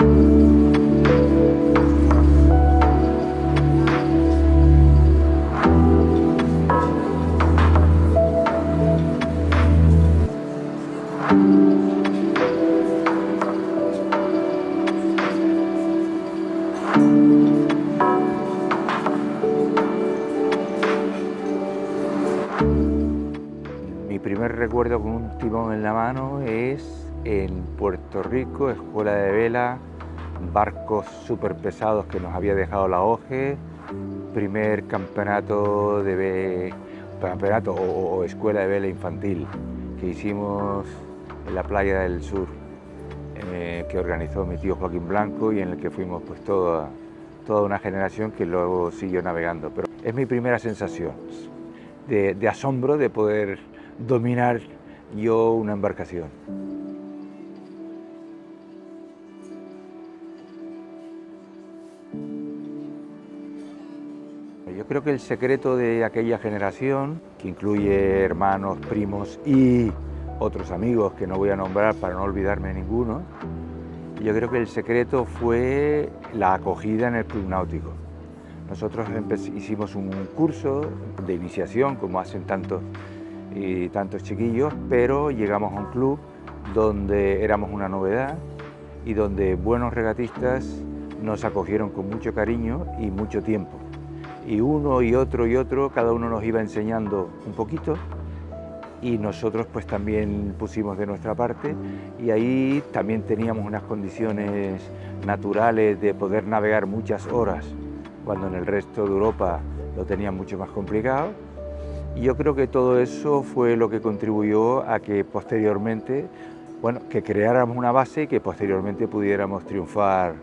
Mi primer recuerdo con un timón en la mano es en Puerto Rico, escuela de vela, barcos súper pesados que nos había dejado la OGE, primer campeonato o escuela de vela infantil que hicimos en la playa del sur, que organizó mi tío Joaquín Blanco y en el que fuimos pues toda una generación que luego siguió navegando. Pero es mi primera sensación de asombro de poder dominar yo una embarcación. Yo creo que el secreto de aquella generación, que incluye hermanos, primos y otros amigos que no voy a nombrar para no olvidarme de ninguno, yo creo que el secreto fue la acogida en el Club Náutico. Nosotros hicimos un curso de iniciación, como hacen tantos y tantos chiquillos, pero llegamos a un club donde éramos una novedad y donde buenos regatistas nos acogieron con mucho cariño y mucho tiempo. Y uno y otro, cada uno nos iba enseñando un poquito y nosotros pues también pusimos de nuestra parte y ahí también teníamos unas condiciones naturales de poder navegar muchas horas, cuando en el resto de Europa lo tenían mucho más complicado. Y yo creo que todo eso fue lo que contribuyó a que posteriormente, bueno, que creáramos una base y que posteriormente pudiéramos triunfar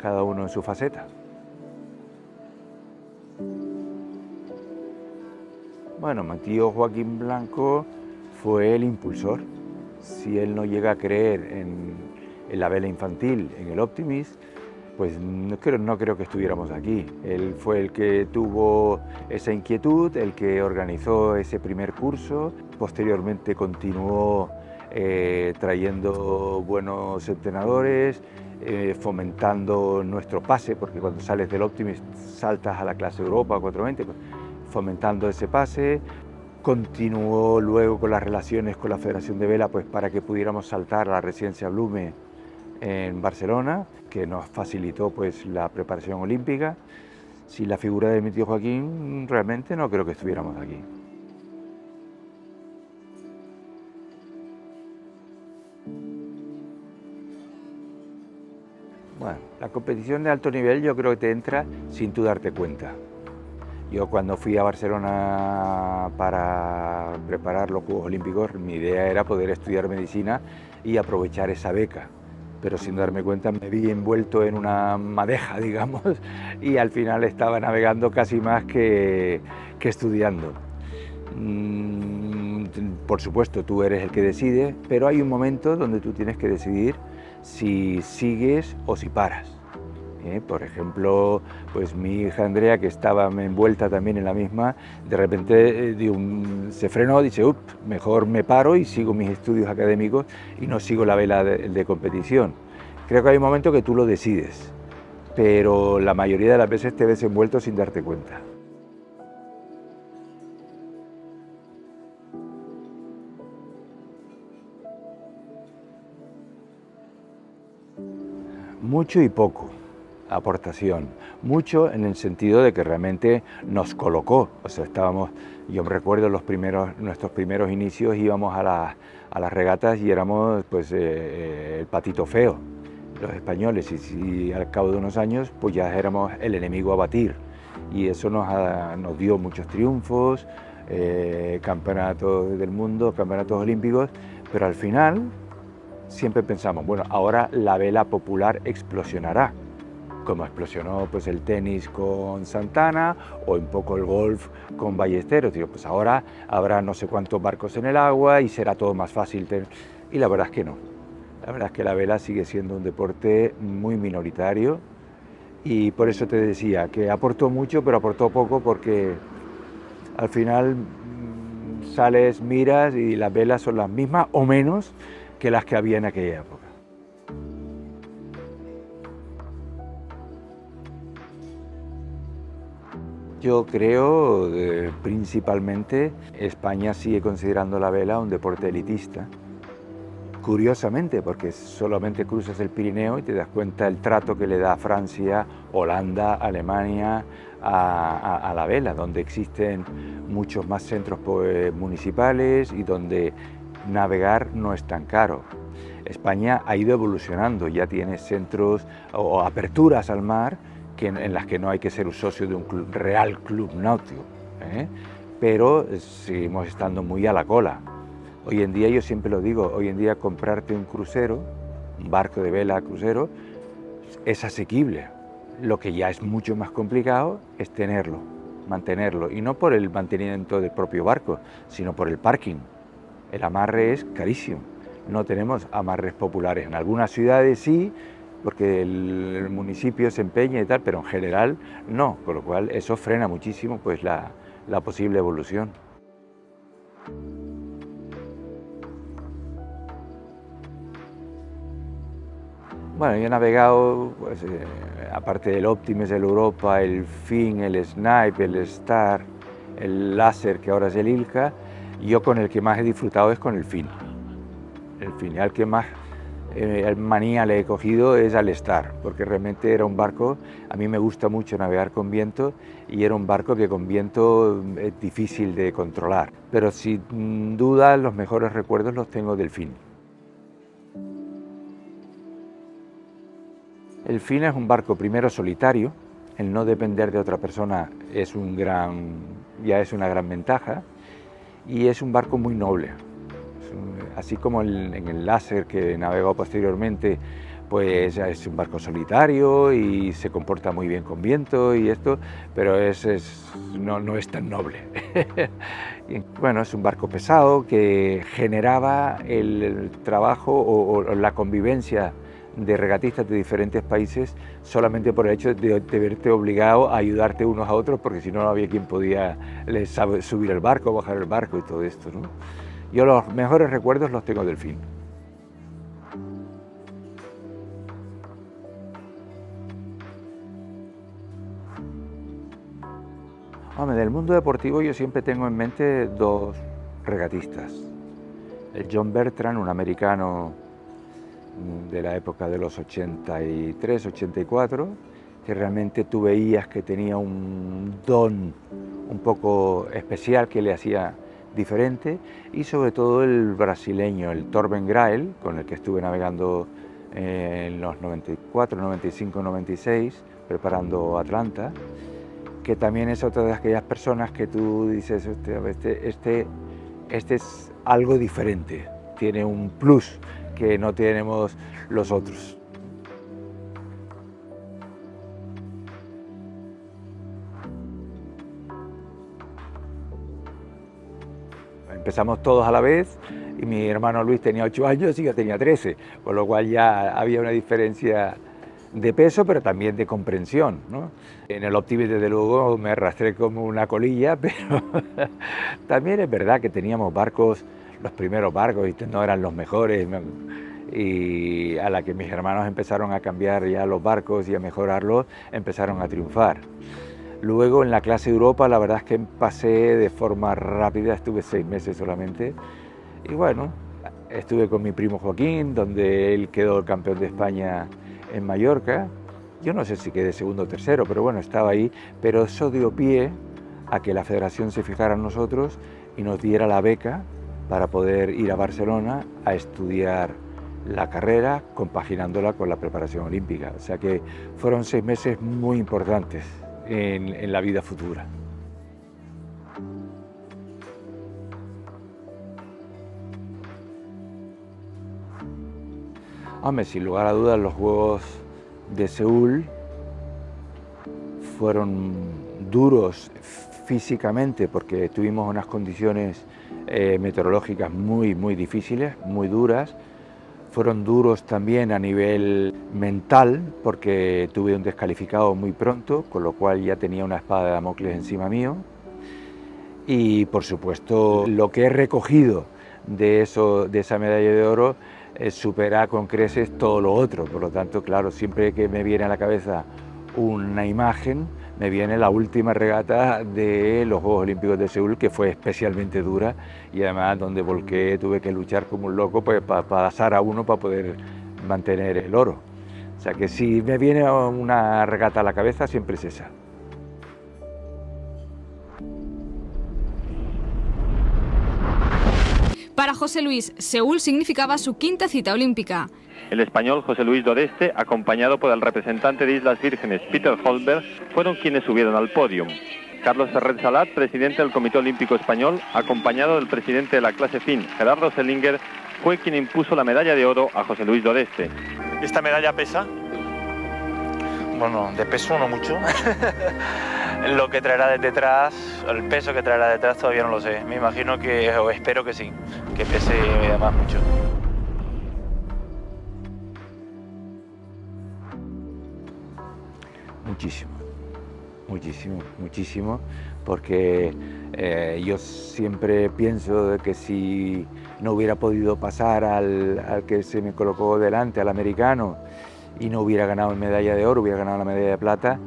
cada uno en su faceta. Bueno, mi tío Joaquín Blanco fue el impulsor. Si él no llega a creer en la vela infantil, en el Optimist, pues no creo que estuviéramos aquí. Él fue el que tuvo esa inquietud, el que organizó ese primer curso, posteriormente continuó trayendo buenos entrenadores, fomentando nuestro pase, porque cuando sales del Optimist saltas a la clase Europa 420, pues, fomentando ese pase. Continuó luego con las relaciones con la Federación de Vela, pues para que pudiéramos saltar a la residencia Blume en Barcelona, que nos facilitó pues la preparación olímpica. Sin la figura de mi tío Joaquín, realmente no creo que estuviéramos aquí. Bueno, la competición de alto nivel yo creo que te entra sin tú darte cuenta. Yo cuando fui a Barcelona para preparar los Juegos Olímpicos, mi idea era poder estudiar medicina y aprovechar esa beca. Pero sin darme cuenta me vi envuelto en una madeja, digamos, y al final estaba navegando casi más que estudiando. Por supuesto, tú eres el que decide, pero hay un momento donde tú tienes que decidir si sigues o si paras. Por ejemplo, pues mi hija Andrea, que estaba envuelta también en la misma, de repente se frenó, dice, mejor me paro y sigo mis estudios académicos y no sigo la vela de competición. Creo que hay un momento que tú lo decides, pero la mayoría de las veces te ves envuelto sin darte cuenta. Mucho y poco. Aportación, mucho en el sentido de que realmente nos colocó, o sea, yo me recuerdo nuestros primeros inicios, íbamos a las regatas y éramos pues el patito feo, los españoles, y al cabo de unos años pues ya éramos el enemigo a batir, y eso nos dio muchos triunfos, campeonatos del mundo, campeonatos olímpicos, pero al final siempre pensamos, bueno, ahora la vela popular explosionará, como explosionó pues el tenis con Santana o un poco el golf con Ballesteros. Digo, pues ahora habrá no sé cuántos barcos en el agua y será todo más fácil. Y la verdad es que no. La verdad es que la vela sigue siendo un deporte muy minoritario y por eso te decía que aportó mucho, pero aportó poco porque al final sales, miras y las velas son las mismas o menos que las que había en aquella época. Yo creo principalmente España sigue considerando la vela un deporte elitista. Curiosamente, porque solamente cruzas el Pirineo y te das cuenta del trato que le da Francia, Holanda, Alemania a la vela, donde existen muchos más centros municipales y donde navegar no es tan caro. España ha ido evolucionando, ya tiene centros o aperturas al mar en las que no hay que ser un socio de un real club náutico, ¿eh? Pero seguimos estando muy a la cola. Hoy en día, yo siempre lo digo, hoy en día comprarte un crucero, un barco de vela crucero, es asequible. Lo que ya es mucho más complicado es tenerlo, mantenerlo, y no por el mantenimiento del propio barco, sino por el parking. El amarre es carísimo. No tenemos amarres populares. En algunas ciudades sí, porque el municipio se empeña y tal, pero en general no, con lo cual eso frena muchísimo pues la posible evolución. Bueno, yo he navegado, pues, aparte del Optimus, el Europa, el Fin, el Snipe, el Star, el Láser, que ahora es el Ilka, yo con el que más he disfrutado es con el Fin. El Fin, al que más manía le he cogido es al Star, porque realmente era un barco, a mí me gusta mucho navegar con viento, y era un barco que con viento es difícil de controlar. Pero sin duda los mejores recuerdos los tengo del Fin. El Fin es un barco primero solitario, el no depender de otra persona ya es una gran ventaja, y es un barco muy noble. Así como en el Láser que navegó posteriormente, pues es un barco solitario y se comporta muy bien con viento y esto, pero no es tan noble. Bueno, es un barco pesado que generaba el trabajo o la convivencia de regatistas de diferentes países solamente por el hecho de verte obligado a ayudarte unos a otros, porque si no, no había quien podía subir el barco, bajar el barco y todo esto, ¿no? Yo los mejores recuerdos los tengo del Fin. Hombre, del mundo deportivo yo siempre tengo en mente dos regatistas. El John Bertrand, un americano de la época de los 83, 84, que realmente tú veías que tenía un don un poco especial que le hacía diferente, y sobre todo el brasileño, el Torben Grael, con el que estuve navegando en los 94, 95, 96, preparando Atlanta, que también es otra de aquellas personas que tú dices, este es algo diferente, tiene un plus que no tenemos los otros. Empezamos todos a la vez y mi hermano Luis tenía 8 años y yo tenía 13, con lo cual ya había una diferencia de peso, pero también de comprensión, ¿no? En el Optimus, desde luego, me arrastré como una colilla, pero también es verdad que teníamos barcos, los primeros barcos, y no eran los mejores, y a la que mis hermanos empezaron a cambiar ya los barcos y a mejorarlos, empezaron a triunfar. Luego en la clase Europa la verdad es que pasé de forma rápida, estuve 6 meses solamente, y bueno, estuve con mi primo Joaquín, donde él quedó campeón de España en Mallorca. Yo no sé si quedé segundo o tercero, pero bueno, estaba ahí, pero eso dio pie a que la federación se fijara en nosotros y nos diera la beca para poder ir a Barcelona a estudiar la carrera, compaginándola con la preparación olímpica. O sea que fueron 6 meses muy importantes en la vida futura. Hombre, sin lugar a dudas, los Juegos de Seúl fueron duros físicamente porque tuvimos unas condiciones meteorológicas muy difíciles, muy duras. Fueron duros también a nivel mental porque tuve un descalificado muy pronto, con lo cual ya tenía una espada de Damocles encima mío. Y por supuesto lo que he recogido de esa medalla de oro supera con creces todo lo otro. Por lo tanto, claro, siempre que me viene a la cabeza una imagen, me viene la última regata de los Juegos Olímpicos de Seúl, que fue especialmente dura y además donde volqué, tuve que luchar como un loco pues, para pasar a uno para poder mantener el oro. O sea que si me viene una regata a la cabeza, siempre es esa. Para José Luis, Seúl significaba su quinta cita olímpica. El español José Luis d'Oreste, acompañado por el representante de Islas Vírgenes, Peter Holberg, fueron quienes subieron al podio. Carlos Ferrer Salat, presidente del Comité Olímpico Español, acompañado del presidente de la clase FIN, Gerardo Sellinger, fue quien impuso la medalla de oro a José Luis d'Oreste. ¿Esta medalla pesa? Bueno, de peso no mucho. Lo que traerá detrás, el peso que traerá detrás todavía no lo sé. Me imagino que, o espero que sí, que pese además mucho. Muchísimo, muchísimo, muchísimo, porque yo siempre pienso de que si no hubiera podido pasar al que se me colocó delante, al americano, y no hubiera ganado medalla de oro, hubiera ganado la medalla de plata,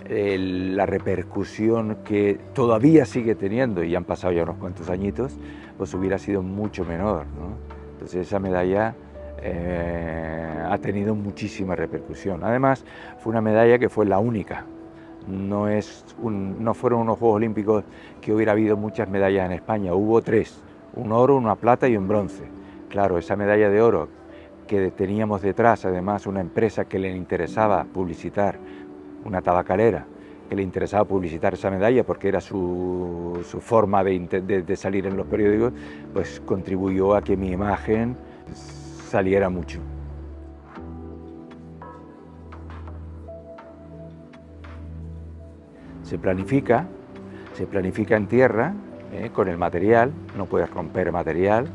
la repercusión que todavía sigue teniendo, y han pasado ya unos cuantos añitos, pues hubiera sido mucho menor, ¿no? Entonces esa medalla ha tenido muchísima repercusión. Además, fue una medalla que fue la única. No fueron unos Juegos Olímpicos que hubiera habido muchas medallas en España. Hubo 3, un oro, una plata y un bronce. Claro, esa medalla de oro que teníamos detrás, además una empresa que le interesaba publicitar, una tabacalera, que le interesaba publicitar esa medalla porque era su forma de salir en los periódicos, pues contribuyó a que mi imagen saliera mucho. Se planifica en tierra, con el material, no puedes romper material,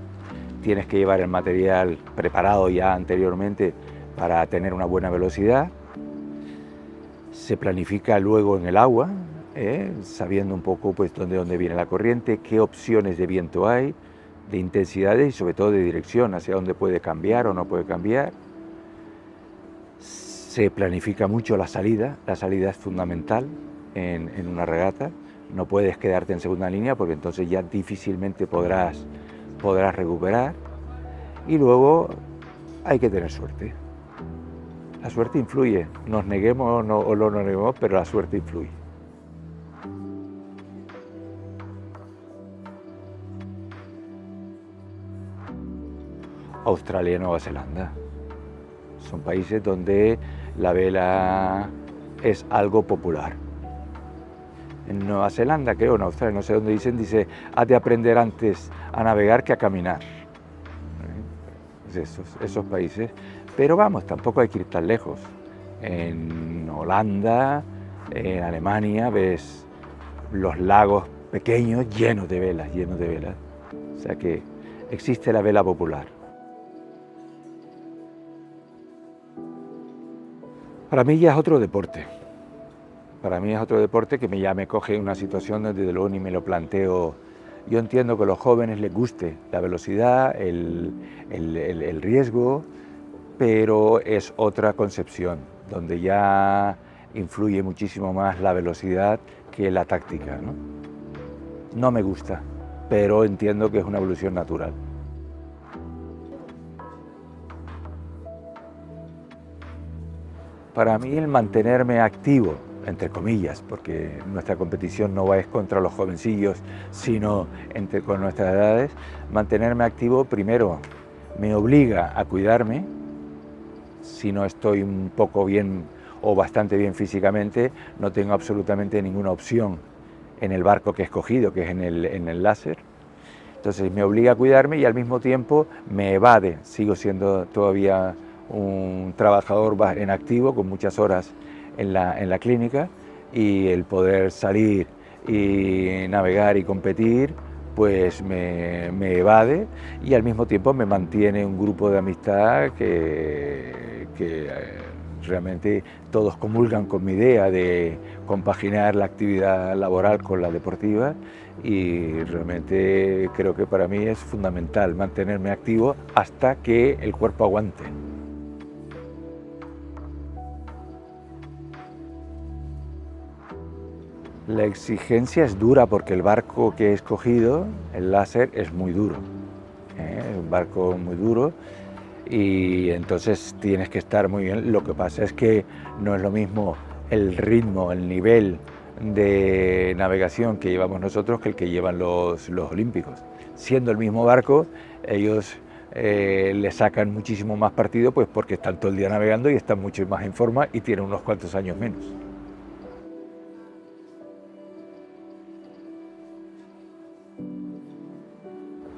tienes que llevar el material preparado ya anteriormente para tener una buena velocidad. Se planifica luego en el agua, sabiendo un poco pues, dónde viene la corriente, qué opciones de viento hay, de intensidades y sobre todo de dirección, hacia dónde puede cambiar o no puede cambiar. Se planifica mucho la salida es fundamental en una regata, no puedes quedarte en segunda línea porque entonces ya difícilmente podrás recuperar, y luego hay que tener suerte. La suerte influye, nos neguemos o no nos neguemos, pero la suerte influye. Australia y Nueva Zelanda son países donde la vela es algo popular. En Nueva Zelanda, creo, en Australia, no sé dónde dice, has de aprender antes a navegar que a caminar. Esos países. Pero vamos, tampoco hay que ir tan lejos. En Holanda, en Alemania, ves los lagos pequeños llenos de velas. O sea que existe la vela popular. Para mí ya es otro deporte. Para mí es otro deporte que ya me coge en una situación donde desde luego ni me lo planteo. Yo entiendo que a los jóvenes les guste la velocidad, el riesgo, pero es otra concepción, donde ya influye muchísimo más la velocidad que la táctica, ¿no? No me gusta, pero entiendo que es una evolución natural. Para mí el mantenerme activo, entre comillas, porque nuestra competición no es contra los jovencillos, sino con nuestras edades, mantenerme activo primero me obliga a cuidarme. Si no estoy un poco bien o bastante bien físicamente, no tengo absolutamente ninguna opción en el barco que he escogido, que es en el láser. Entonces me obliga a cuidarme y al mismo tiempo me evade. Sigo siendo todavía un trabajador en activo, con muchas horas en la clínica, y el poder salir y navegar y competir pues me evade y al mismo tiempo me mantiene un grupo de amistad que realmente todos comulgan con mi idea de compaginar la actividad laboral con la deportiva, y realmente creo que para mí es fundamental mantenerme activo hasta que el cuerpo aguante. La exigencia es dura porque el barco que he escogido, el láser, es muy duro. Es un barco muy duro y entonces tienes que estar muy bien. Lo que pasa es que no es lo mismo el ritmo, el nivel de navegación que llevamos nosotros que el que llevan los olímpicos. Siendo el mismo barco, ellos le sacan muchísimo más partido pues porque están todo el día navegando y están mucho más en forma y tienen unos cuantos años menos.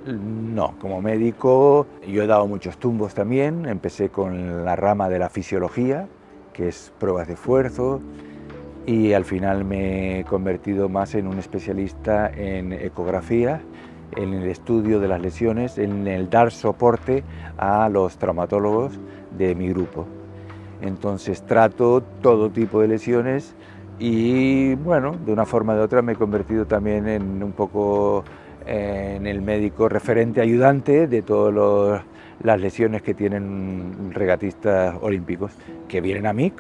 No, como médico yo he dado muchos tumbos también. Empecé con la rama de la fisiología, que es pruebas de esfuerzo, y al final me he convertido más en un especialista en ecografía, en el estudio de las lesiones, en el dar soporte a los traumatólogos de mi grupo. Entonces trato todo tipo de lesiones y bueno, de una forma o de otra me he convertido también en un poco en el médico referente ayudante de todas las lesiones que tienen regatistas olímpicos, que vienen a mí,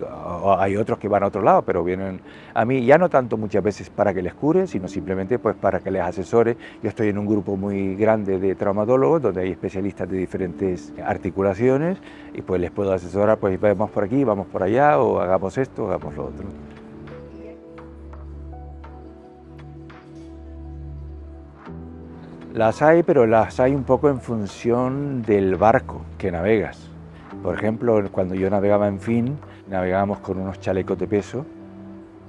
o hay otros que van a otro lado, pero vienen a mí ya no tanto muchas veces para que les cure, sino simplemente pues para que les asesore. Yo estoy en un grupo muy grande de traumatólogos, donde hay especialistas de diferentes articulaciones, y pues les puedo asesorar, pues vamos por aquí, vamos por allá, o hagamos esto, hagamos lo otro. Las hay, pero las hay un poco en función del barco que navegas. Por ejemplo, cuando yo navegaba en Finn, navegábamos con unos chalecos de peso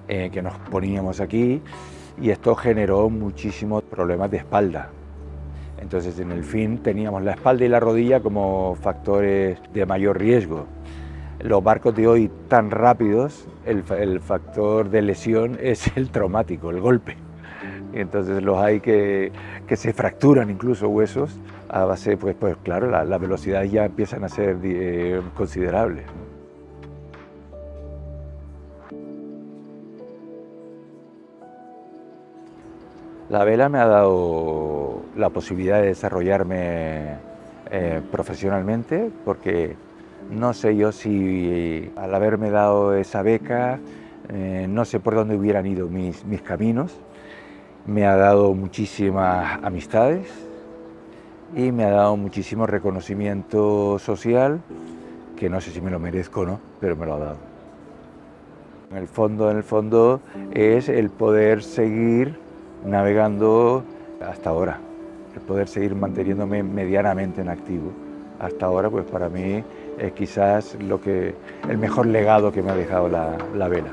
que nos poníamos aquí y esto generó muchísimos problemas de espalda. Entonces en el Finn teníamos la espalda y la rodilla como factores de mayor riesgo. Los barcos de hoy tan rápidos, el factor de lesión es el traumático, el golpe. Entonces los hay que se fracturan incluso huesos a base, pues claro, la velocidad ya empiezan a ser considerables. La vela me ha dado la posibilidad de desarrollarme profesionalmente, porque no sé yo si al haberme dado esa beca, no sé por dónde hubieran ido mis caminos. Me ha dado muchísimas amistades y me ha dado muchísimo reconocimiento social, que no sé si me lo merezco o no, pero me lo ha dado. En el fondo es el poder seguir navegando hasta ahora, el poder seguir manteniéndome medianamente en activo. Hasta ahora, pues para mí es quizás el mejor legado que me ha dejado la vela.